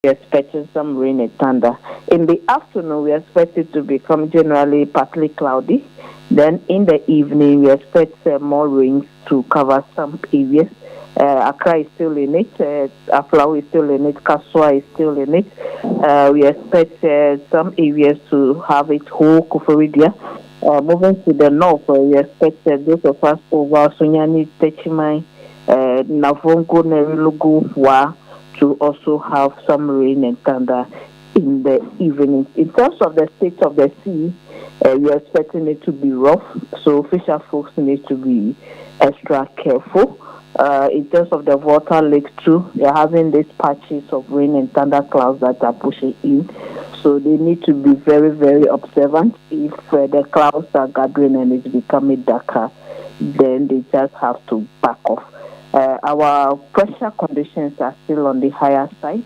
we're expecting some rain and thunder. In the afternoon, we expect it to become generally partly cloudy. Then in the evening, we expect more rains to cover some areas. Accra is still in it. Aflau is still in it. Kaswa is still in it. We expect some areas to have its whole Kuforidia. Moving to the north, we expect those of us over Sunyani, Techimai, Navongo, Nerilugu, Wa, to also have some rain and thunder in the evening. In terms of the state of the sea, we are expecting it to be rough, so fisher folks need to be extra careful. In terms of the water lake too, they are having these patches of rain and thunder clouds that are pushing in, so they need to be very, very observant. If the clouds are gathering and it's becoming darker, then they just have to back off. Our pressure conditions are still on the higher side,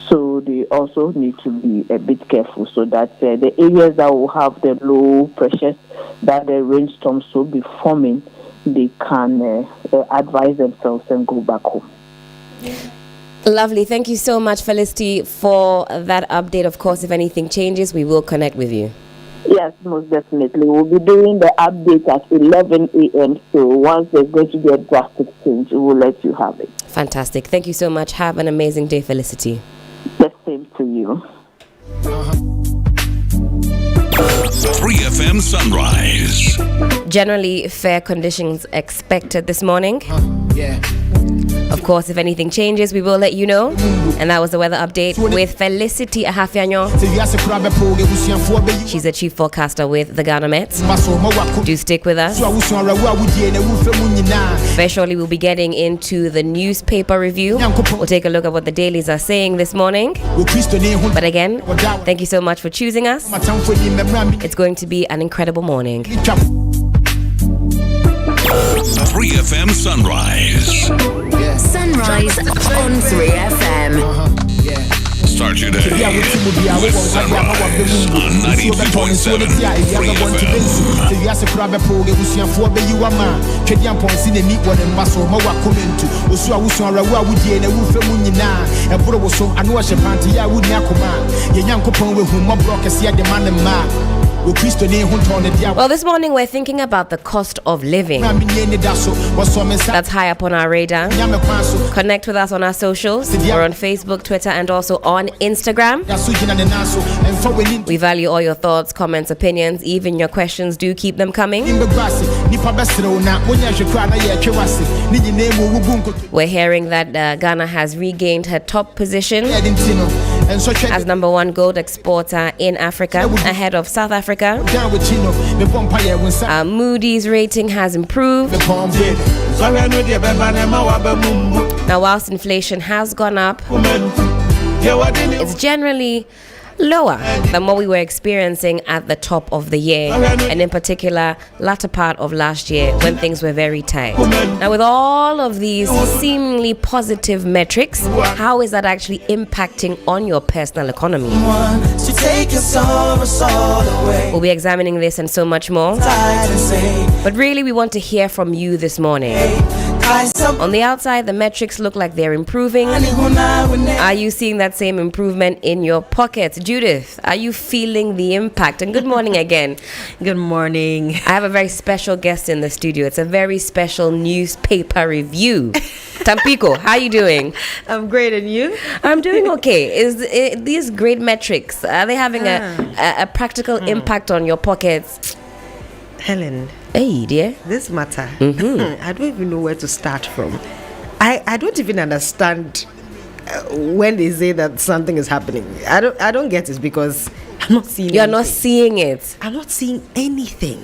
so they also need to be a bit careful so that the areas that will have the low pressures that the rainstorms will be forming, they can advise themselves and go back home. Lovely. Thank you so much, Felicity, for that update. Of course, if anything changes, we will connect with you. Yes, most definitely. We'll be doing the update at 11 a.m. So once there's going to be a drastic change, we will let you have it. Fantastic. Thank you so much. Have an amazing day, Felicity. The same to you. 3FM Sunrise. Generally fair conditions expected this morning. Of course, if anything changes, we will let you know. And that was the weather update with Felicity Ahafianyo. She's a chief forecaster with the Ghana Mets. Do stick with us. Very shortly, we'll be getting into the newspaper review. We'll take a look at what the dailies are saying this morning. But again, thank you so much for choosing us. It's going to be an incredible morning. 3FM Sunrise. Sunrise on 3FM. Start your day with Sunrise on 92.7 Well, this morning we're thinking about the cost of living. That's high up on our radar. Connect with us on our socials. We're on Facebook, Twitter, and also on Instagram. We value all your thoughts, comments, opinions, even your questions. Do keep them coming. We're hearing that Ghana has regained her top position as number one gold exporter in Africa, ahead of South Africa. Moody's rating has improved. Now, whilst inflation has gone up, it's generally lower than what we were experiencing at the top of the year, and in particular latter part of last year when things were very tight. Now, with all of these seemingly positive metrics, how is that actually impacting on your personal economy? We'll be examining this and so much more, but really we want to hear from you this morning. On the outside, the metrics look like they're improving. Are you seeing that same improvement in your pockets? Judith, are you feeling the impact? And good morning again. Good morning. I have a very special guest in the studio. It's a very special newspaper review. Tampico, how are you doing? I'm great, and you? I'm doing okay. These great metrics, are they having a practical impact on your pockets? Helen. Hey, dear. This matter, I don't even know where to start from. I don't even understand when they say that something is happening. I don't get it because I'm not seeing You're not seeing it. I'm not seeing anything.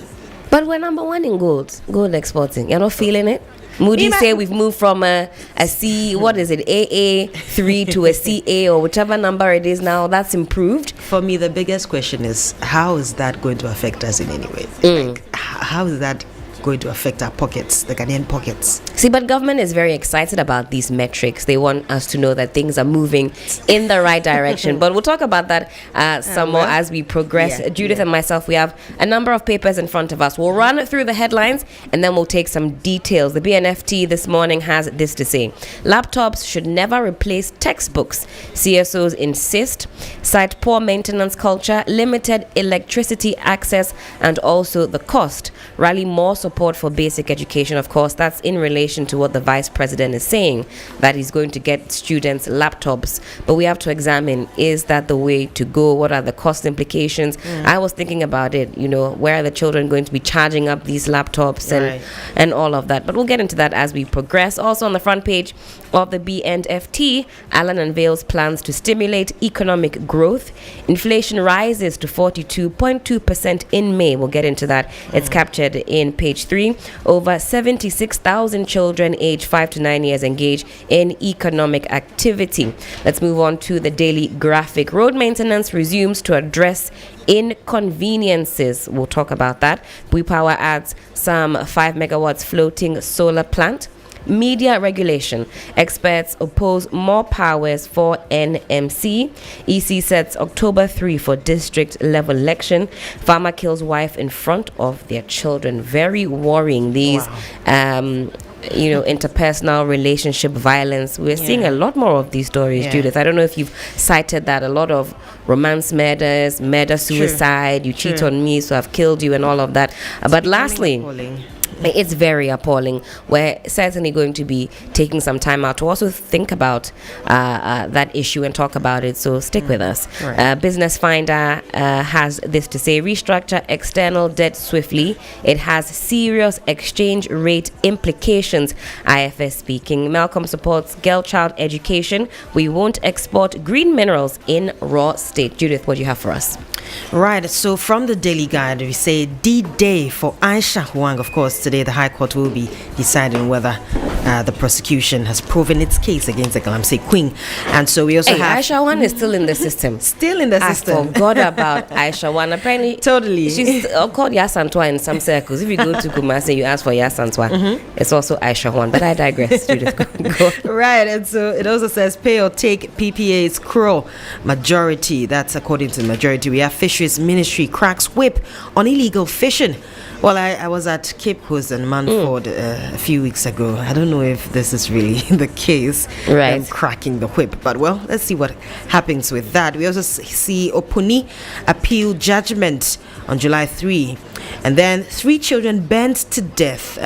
But we're number one in gold exporting. You're not feeling it? Moody's say we've moved from a C, what is it, AA3 to a CA or whichever number it is now. That's improved. For me, the biggest question is, how is that going to affect us in any way? Like, how is that going to affect our pockets, the Ghanaian pockets. See, but government is very excited about these metrics. They want us to know that things are moving in the right direction. But we'll talk about that some more as we progress. Judith and myself, we have a number of papers in front of us. We'll run through the headlines and then we'll take some details. The BNFT this morning has this to say: laptops should never replace textbooks. CSOs insist. Cite poor maintenance culture, limited electricity access, and also the cost. Rally more support for basic education. Of course, that's in relation to what the vice president is saying, that he's going to get students laptops. But we have to examine, is that the way to go? What are the cost implications? I was thinking about it, where are the children going to be charging up these laptops and all of that. But we'll get into that as we progress. Also on the front page of the BNFT, Allen unveils plans to stimulate economic growth. Inflation rises to 42.2% in May. We'll get into that. It's captured in page 3. Over 76,000 children aged 5 to 9 years engage in economic activity. Let's move on to the Daily Graphic. Road maintenance resumes to address inconveniences. We'll talk about that. WePower adds some 5 megawatts floating solar plant. Media regulation. Experts oppose more powers for NMC. EC sets October 3 for district level election. Farmer kills wife in front of their children. Very worrying. These interpersonal relationship violence. We're seeing a lot more of these stories, Judith. I don't know if you've cited that. A lot of romance murders, suicide. You cheat on me, so I've killed you, and all of that. But lastly, it's very appalling. We're certainly going to be taking some time out to also think about that issue and talk about it, so stick with us. Business Finder has this to say: restructure external debt swiftly. It has serious exchange rate implications. IFS speaking. Malcolm supports girl child education. We won't export green minerals in raw state. Judith, what do you have for us? Right, so from the Daily Guide, we say D-Day for Aisha Huang. Of course, today the High Court will be deciding whether the prosecution has proven its case against the Galamsey Queen. And so we also have... Aisha Huang is still in the system. Still in the system. I forgot about Aisha Huang. Apparently, totally. She's called Yasantwa in some circles. If you go to Kumasi and you ask for Yasantwa, it's also Aisha Huang. But I digress, Judith. Go. Right, and so it also says pay or take PPA's cruel majority. That's according to the majority. We have Fisheries Ministry cracks whip on illegal fishing. Well, I was at Cape Coast and Manford a few weeks ago. I don't know if this is really the case, right? Cracking the whip, but well, let's see what happens with that. We also see Opuni appeal judgment on July 3, and then 3 children burnt to death.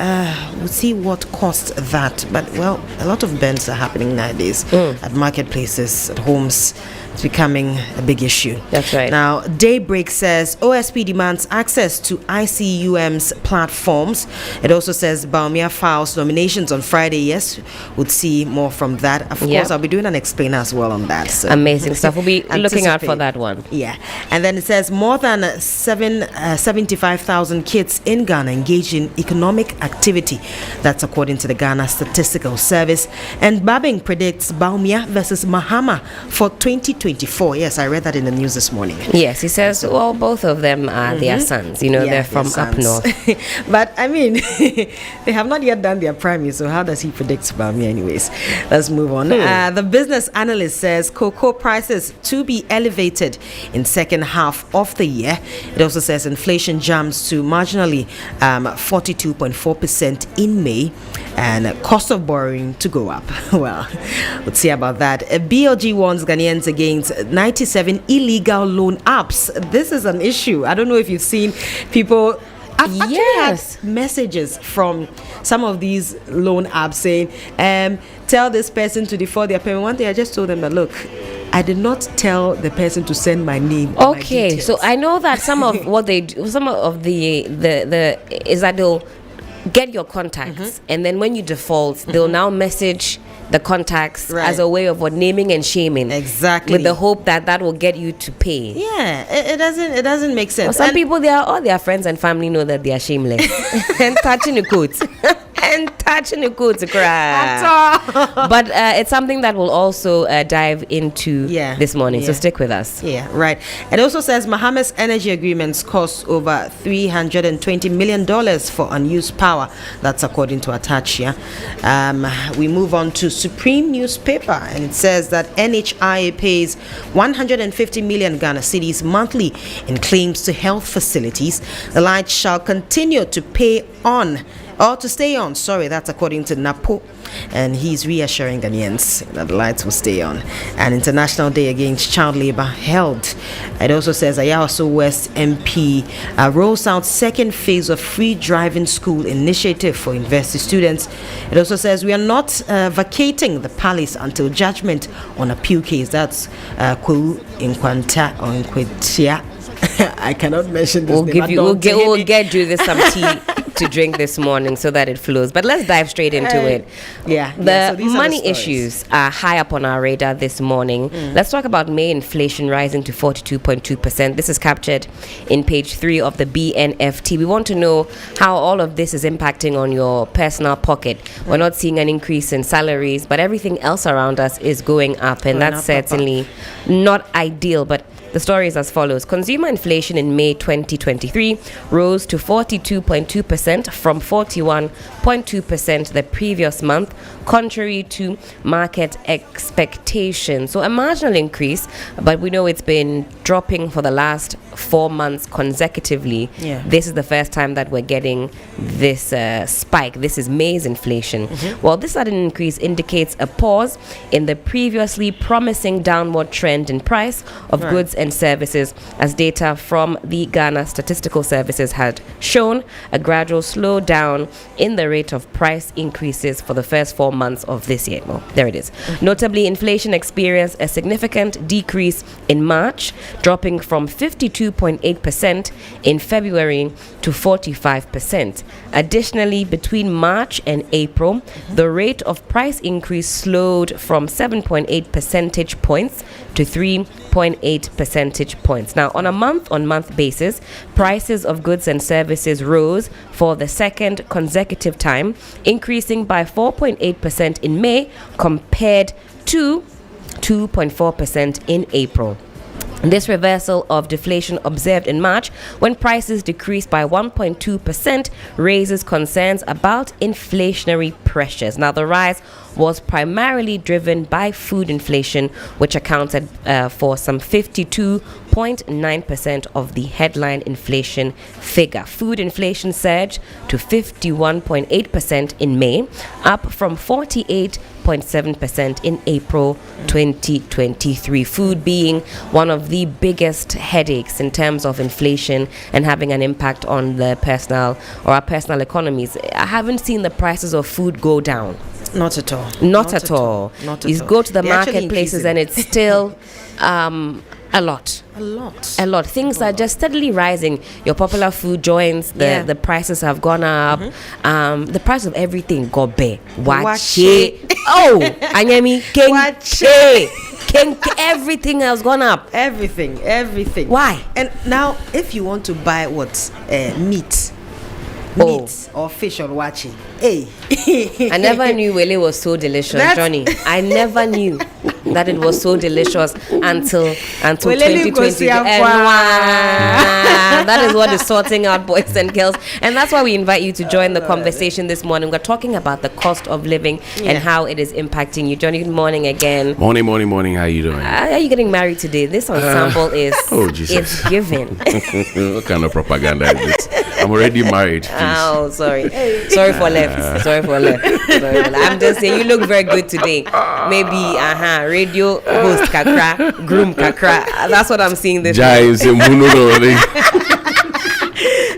We'll see what caused that, but well, a lot of burns are happening nowadays at marketplaces, at homes. It's becoming a big issue. That's right. Now, Daybreak says OSP demands access to ICUM's platforms. It also says Baumia files nominations on Friday. Yes, we'll see more from that. Of course, I'll be doing an explainer as well on that. So. Amazing stuff. We'll be looking out for that one. Yeah. And then it says more than 75,000 kids in Ghana engaged in economic activity. That's according to the Ghana Statistical Service. And Babing predicts Baumia versus Mahama for 2024. Yes, I read that in the news this morning. Yes, he says, well, both of them are their sons. They're from up north. But, I mean, they have not yet done their primary, so how does he predict about me anyways? Let's move on. The business analyst says cocoa prices to be elevated in second half of the year. It also says inflation jumps to marginally 42.4% in May, and cost of borrowing to go up. Well, let's see about that. BLG warns Ghanaians against 97 illegal loan apps. This is an issue. I don't know if you've seen people. I've actually had messages from some of these loan apps saying, tell this person to defer their payment. One day I just told them that, look, I did not tell the person to send my name. Okay, so I know that some of what they do, some of the is that they'll get your contacts, and then when you default, they'll now message the contacts as a way of naming and shaming, exactly, with the hope that will get you to pay. It doesn't make sense. Well, some people, all their friends and family know that they are shameless and touching the quotes. And touching the good to cry. But it's something that we'll also dive into this morning. So stick with us. Yeah, right. It also says Mohammed's energy agreements cost over $320 million for unused power. That's according to Atachia. We move on to Supreme newspaper, and it says that NHIA pays 150 million Ghana cedis monthly in claims to health facilities. The lights shall continue to pay on. Or to stay on, that's according to Napo. And he's reassuring Ghanaians that the lights will stay on. And International Day Against Child Labor held. It also says Ayawaso West MP rolls out second phase of free driving school initiative for university students. It also says we are not vacating the palace until judgment on appeal case. That's Kwu Inkwanta or Inkwetia. I cannot mention this name. We'll get you this some tea to drink this morning so that it flows. But let's dive straight into it. The money issues are high up on our radar this morning. Let's talk about May inflation rising to 42.2%. This is captured in page 3 of the BNFT. We want to know how all of this is impacting on your personal pocket. We're not seeing an increase in salaries, but everything else around us is going up, and that's certainly not ideal. But the story is as follows. Consumer inflation in May 2023 rose to 42.2% from 41.2% the previous month, contrary to market expectations. So a marginal increase, but we know it's been dropping for the last 4 months consecutively. This is the first time that we're getting this spike. This is May's inflation. Well, this sudden increase indicates a pause in the previously promising downward trend in price of goods and services, as data from the Ghana Statistical Services had shown a gradual slowdown in the rate of price increases for the first 4 months of this year. Well, there it is. Notably, inflation experienced a significant decrease in March, dropping from 52.8% in February to 45%. Additionally, between March and April, the rate of price increase slowed from 7.8 percentage points to 3.8 percentage points. Now, on a month-on-month basis, prices of goods and services rose for the second consecutive time, increasing by 4.8% in May compared to 2.4% in April. This reversal of deflation observed in March, when prices decreased by 1.2%, raises concerns about inflationary pressures. Now, the rise was primarily driven by food inflation, which accounted for some 52.9% of the headline inflation figure. Food inflation surged to 51.8% in May, up from 48.7% in April 2023. Food being one of the biggest headaches in terms of inflation and having an impact on the personal or our personal economies. I haven't seen the prices of food go down. Not at all. Not at all. You go to the marketplaces and it's still a lot. Things are just steadily rising. Your popular food joints, the prices have gone up. The price of everything go be. Wache. Oh, Anyami, everything has gone up. Everything. Why? And now, if you want to buy meat or fish or wachi, I never knew Wele was so delicious, Johnnie. I never knew that it was so delicious until 2020. That is what is sorting out boys and girls, and that's why we invite you to join the conversation this morning. We're talking about the cost of living and how it is impacting you. Johnnie, good morning again. Morning. How you doing? Are you getting married today? This ensemble is it's given. What kind of propaganda is this? I'm already married. Please. Oh, sorry for left. I'm just saying you look very good today. Maybe radio host kakra, groom kakra. That's what I'm seeing this Giants in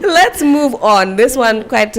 Let's move on. This one quite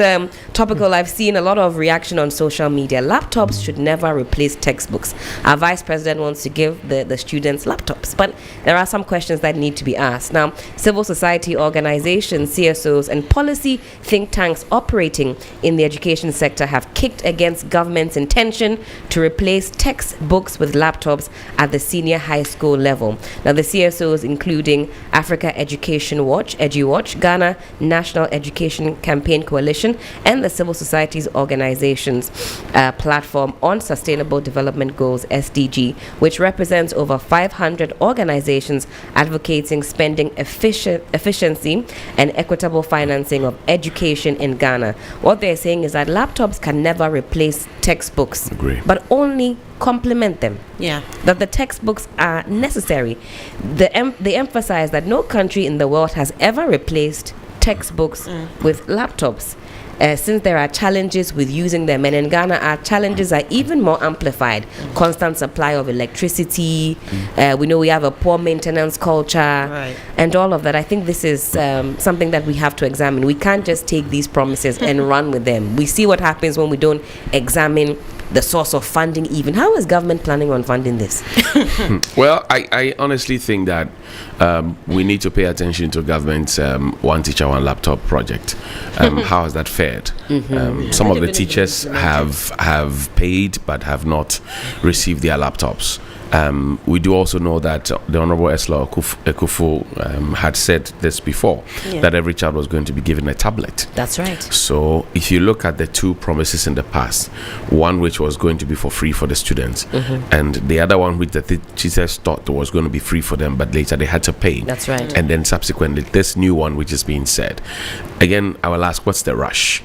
topical. I've seen a lot of reaction on social media. Laptops should never replace textbooks. Our vice president wants to give the students laptops, but there are some questions that need to be asked. Now, civil society organizations, CSOs, and policy think tanks operating in the education sector have kicked against government's intention to replace textbooks with laptops at the senior high school level. Now, the CSOs, including Africa Education Watch, EduWatch, Ghana National Education Campaign Coalition, and and the Civil Societies Organizations platform on Sustainable Development Goals (SDG), which represents over 500 organizations advocating spending efficiency and equitable financing of education in Ghana. What they're saying is that laptops can never replace textbooks, but only complement them. Yeah. That the textbooks are necessary. They emphasize that no country in the world has ever replaced textbooks with laptops. Since there are challenges with using them, and in Ghana our challenges are even more amplified. Constant supply of electricity, we know we have a poor maintenance culture, and all of that. I think this is something that we have to examine. We can't just take these promises and run with them. We see what happens when we don't examine the source of funding even. How is government planning on funding this? Well, I honestly think that we need to pay attention to government's one teacher, one laptop project. How has that fared? Some of the teachers have paid but have not received their laptops. We do also know that the Honorable Esla Ekufu had said this before, that every child was going to be given a tablet. That's right. So if you look at the two promises in the past, one which was going to be for free for the students, and the other one which the teachers thought was going to be free for them, but later they had to pay. That's right. And then subsequently, this new one which is being said. Again, I will ask, what's the rush?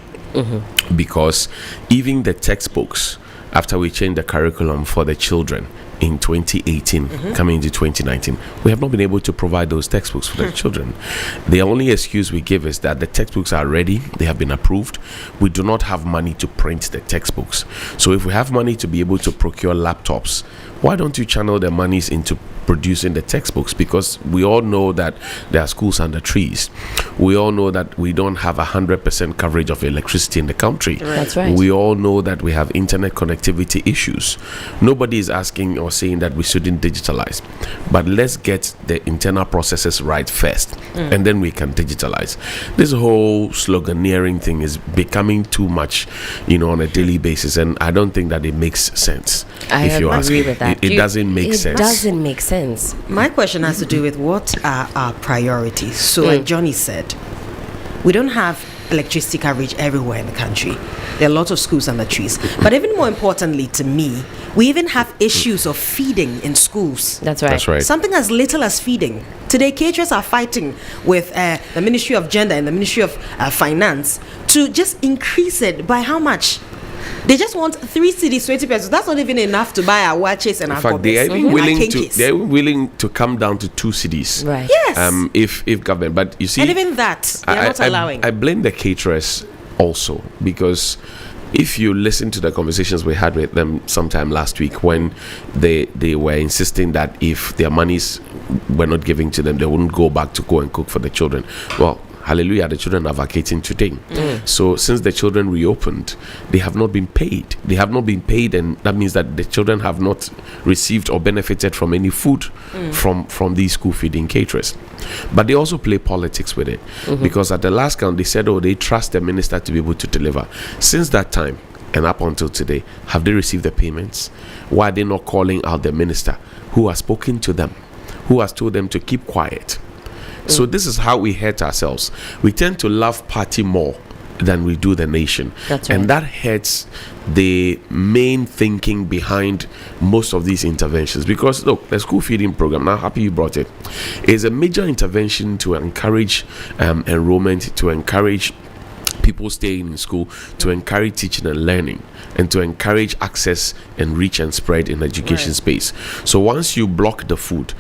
Because even the textbooks, after we changed the curriculum for the children in 2018, coming into 2019, we have not been able to provide those textbooks for the children. The only excuse we give is that the textbooks are ready, they have been approved. We do not have money to print the textbooks. So if we have money to be able to procure laptops, why don't you channel the monies into producing the textbooks? Because we all know that there are schools under trees. We all know that we don't have 100% coverage of electricity in the country. That's right. We all know that we have internet connectivity issues. Nobody is asking or saying that we shouldn't digitalize, but let's get the internal processes right first, and then we can digitalize. This whole sloganeering thing is becoming too much, on a daily basis, and I don't think that it makes sense. I agree with that. It doesn't make sense. It doesn't make sense. My question has to do with what are our priorities. So like Johnny said, we don't have electricity coverage everywhere in the country. There are lots of schools under trees. But even more importantly to me, we even have issues of feeding in schools. That's right. That's right. Something as little as feeding. Today, caterers are fighting with the Ministry of Gender and the Ministry of Finance to just increase it by how much? They just want 3 cedis, 20 pesos. That's not even enough to buy our watches and our fact, they are even willing to come down to 2 cedis. Right. Yes. If government, but you see, and even that they are not allowing. I blame the caterers also, because if you listen to the conversations we had with them sometime last week, when they were insisting that if their monies were not given to them, they wouldn't go back to go and cook for the children. Well, hallelujah, the children are vacating today. So since the children reopened, they have not been paid. They have not been paid, and that means that the children have not received or benefited from any food from these school feeding caterers. But they also play politics with it, because at the last count, they said, they trust the minister to be able to deliver. Since that time, and up until today, have they received the payments? Why are they not calling out the minister who has spoken to them, who has told them to keep quiet? So this is how we hurt ourselves. We tend to love party more than we do the nation. That's right. And that hurts the main thinking behind most of these interventions. Because look, the school feeding program, now happy you brought it, is a major intervention to encourage enrollment, to encourage people staying in school, to encourage teaching and learning, and to encourage access and reach and spread in education space. So once you block the food,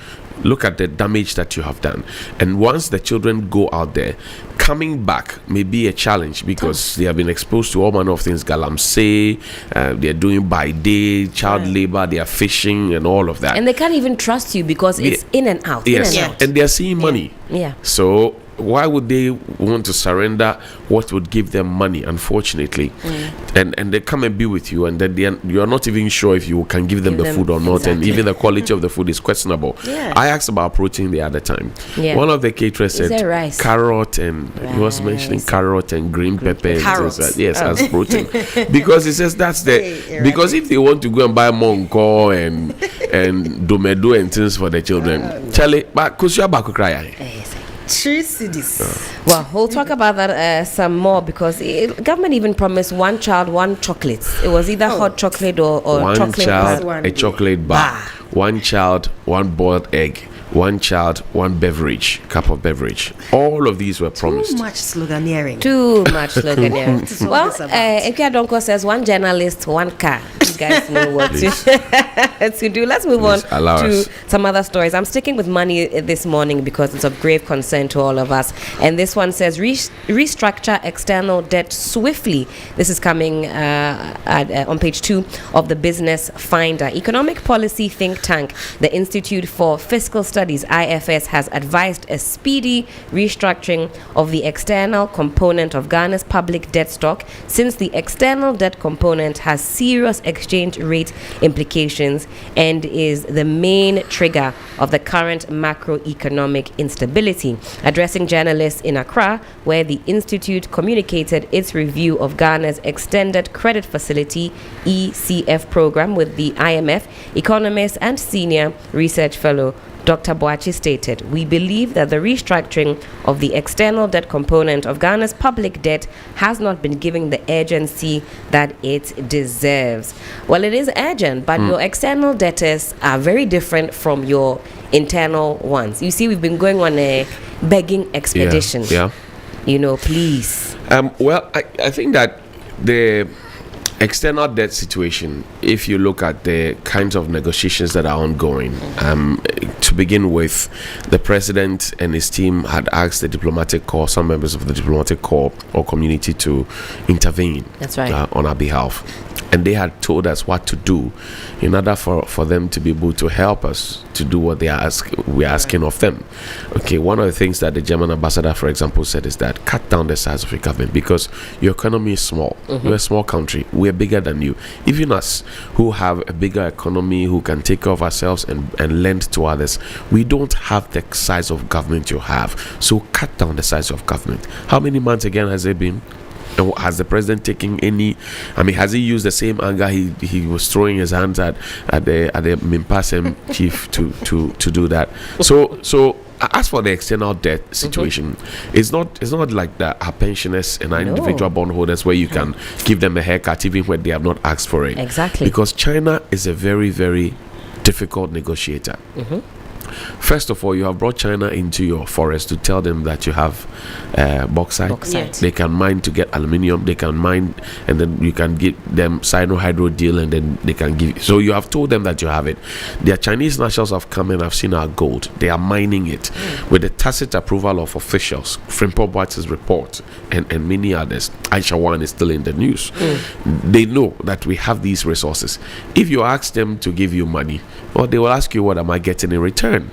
look at the damage that you have done. And once the children go out there, coming back may be a challenge, because they have been exposed to all manner of things. Galamsey, they're doing by day, child labor, they are fishing and all of that. And they can't even trust you because it's in and out. Yes, in and out. and they're seeing money. Yeah. So why would they want to surrender what would give them money, unfortunately? And they come and be with you, and then you are not even sure if you can give them the food or not. And even the quality of the food is questionable. I asked about protein the other time. One of the caterers said carrot, and he was mentioning carrot and green pepper and things like, yes, as protein, because he says that's because if they want to go and buy monko and domedo and things for the children, Charlie, but kusia baku cry. 3 cities. Well, we'll talk about that some more because government even promised one child, one chocolate. It was either hot chocolate or one chocolate child, bar. a chocolate bar. One child, one boiled egg. One child, one beverage, cup of beverage. All of these were promised. Too much sloganeering. Well, Donko says one journalist, one car. You guys know what to do. Let's move on to some other stories. I'm sticking with money this morning because it's of grave concern to all of us. And this one says restructure external debt swiftly. This is coming on page 2 of the Business Finder. Economic policy think tank, the Institute for Fiscal Studies, IFS, has advised a speedy restructuring of the external component of Ghana's public debt stock, since the external debt component has serious exchange rate implications and is the main trigger of the current macroeconomic instability. Addressing journalists in Accra, where the Institute communicated its review of Ghana's Extended Credit Facility ECF program with the IMF, economist and senior research fellow Dr. Boachi stated, "We believe that the restructuring of the external debt component of Ghana's public debt has not been given the urgency that it deserves." Well, it is urgent, but your external debtors are very different from your internal ones. You see, we've been going on a begging expedition. Yeah. Please. Well, I think that the external debt situation, if you look at the kinds of negotiations that are ongoing, to begin with, the president and his team had asked the diplomatic corps, some members of the diplomatic corps or community, to intervene. That's right. On our behalf. And they had told us what to do in order for them to be able to help us to do what we're asking of them. Okay, one of the things that the German ambassador, for example, said is that cut down the size of your government because your economy is small. We're a small country. We're bigger than you. Even us who have a bigger economy, who can take care of ourselves and lend to others, we don't have the size of government you have. So cut down the size of government. How many months again has it been? And has the president taken any? Has he used the same anger he was throwing his hands at the Mimpasem chief to do that? So as for the external debt situation, it's not like that our pensioners and our individual bondholders where you can give them a haircut even when they have not asked for it. Exactly. Because China is a very, very difficult negotiator. First of all, you have brought China into your forest to tell them that you have bauxite. Yes. They can mine to get aluminium. They can mine, and then you can give them Sino-Hydro deal, and then they can give. So you have told them that you have it. Their Chinese nationals have come and have seen our gold. They are mining it with the tacit approval of officials. Frimpong Boachi's report and many others. Aisha Wan is still in the news. They know that we have these resources. If you ask them to give you money, well, they will ask you, what am I getting in return?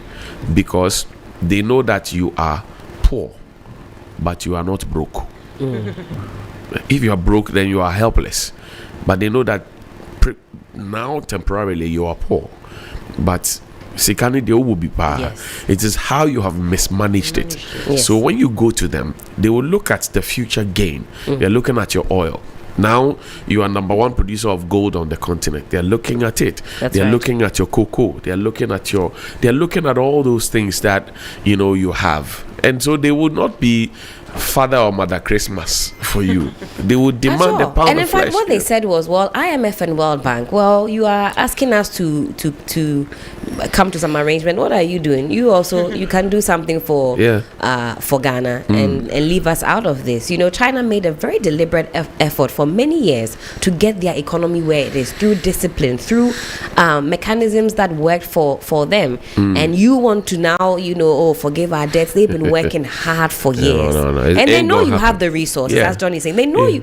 Because they know that you are poor, but you are not broke. If you are broke, then you are helpless. But they know that now temporarily you are poor, but Sikani they will be poor. Yes. It is how you have mismanaged it. Yes. So when you go to them, they will look at the future gain. They're looking at your oil. Now you are number one producer of gold on the continent. They're looking at it. They're looking at your cocoa. They're looking at all those things that you have. And so they would not be Father or Mother Christmas for you. They would demand the pound and in of fact flesh. what they said was, well, IMF and World Bank, well, you are asking us to come to some arrangement. What are you doing? You also you can do something for Ghana and leave us out of this. China made a very deliberate effort for many years to get their economy where it is through discipline, through mechanisms that worked for them. And you want to now forgive our debts. They've been working hard for years. No. And they know you have the resources, as Johnny is saying. They know you.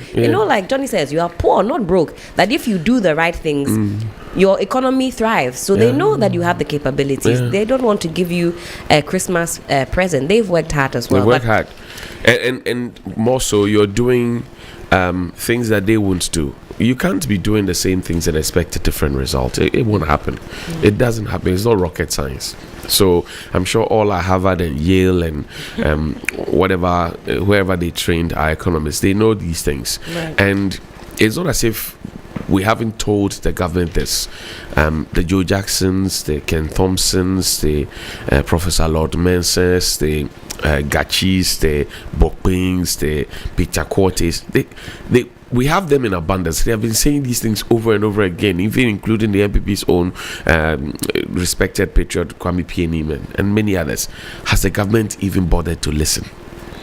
Like Johnny says, you are poor, not broke. That if you do the right things, your economy thrives. So they know that you have the capabilities. They don't want to give you a Christmas present. They've worked hard as well. They work hard. And more so, you're doing things that they won't do. You can't be doing the same things and expect a different result. It won't happen. It doesn't happen. It's not rocket science. So I'm sure all our Harvard and Yale and wherever they trained our economists, they know these things. And it's not as if we haven't told the government this. The Joe Jacksons, the Ken Thompsons, the Professor Lord Mensers, the Gachis, the Bokpings, the Peter Cortes, we have them in abundance. They have been saying these things over and over again, even including the MPP's own respected patriot Kwame Pianim and many others. Has the government even bothered to listen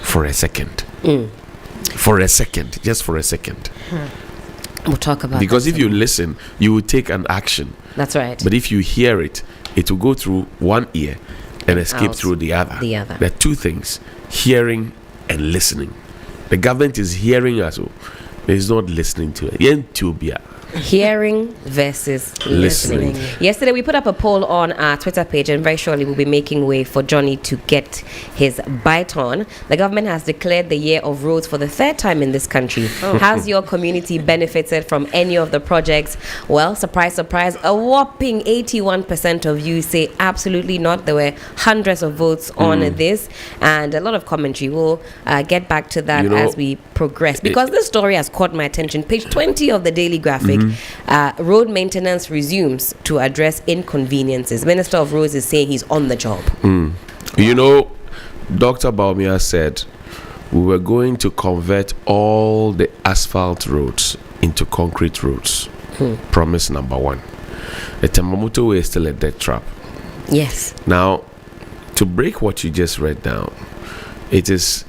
for a second? For a second, just for a second. We'll talk about because if you listen, you will take an action. That's right. But if you hear it, it will go through one ear and escape through the other. There are two things: hearing and listening. The government is hearing us. Is not listening to it. Hearing versus listening. Yesterday we put up a poll on our Twitter page, and very shortly we'll be making way for Johnnie to get his bite on. The government has declared the year of roads for the third time in this country. Has your community benefited from any of the projects? Well, surprise, surprise, a whopping 81% of you say absolutely not. There were hundreds of votes on this, and a lot of commentary. We'll get back to that as we progress, because this story has caught my attention. Page 20 of the Daily Graphic. Road maintenance resumes to address inconveniences. Minister of Roads is saying he's on the job. You know, Dr. Baumia said we were going to convert all the asphalt roads into concrete roads. Promise number one. The Temamuto way is still a death trap. Yes. Now, to break what you just read down, it is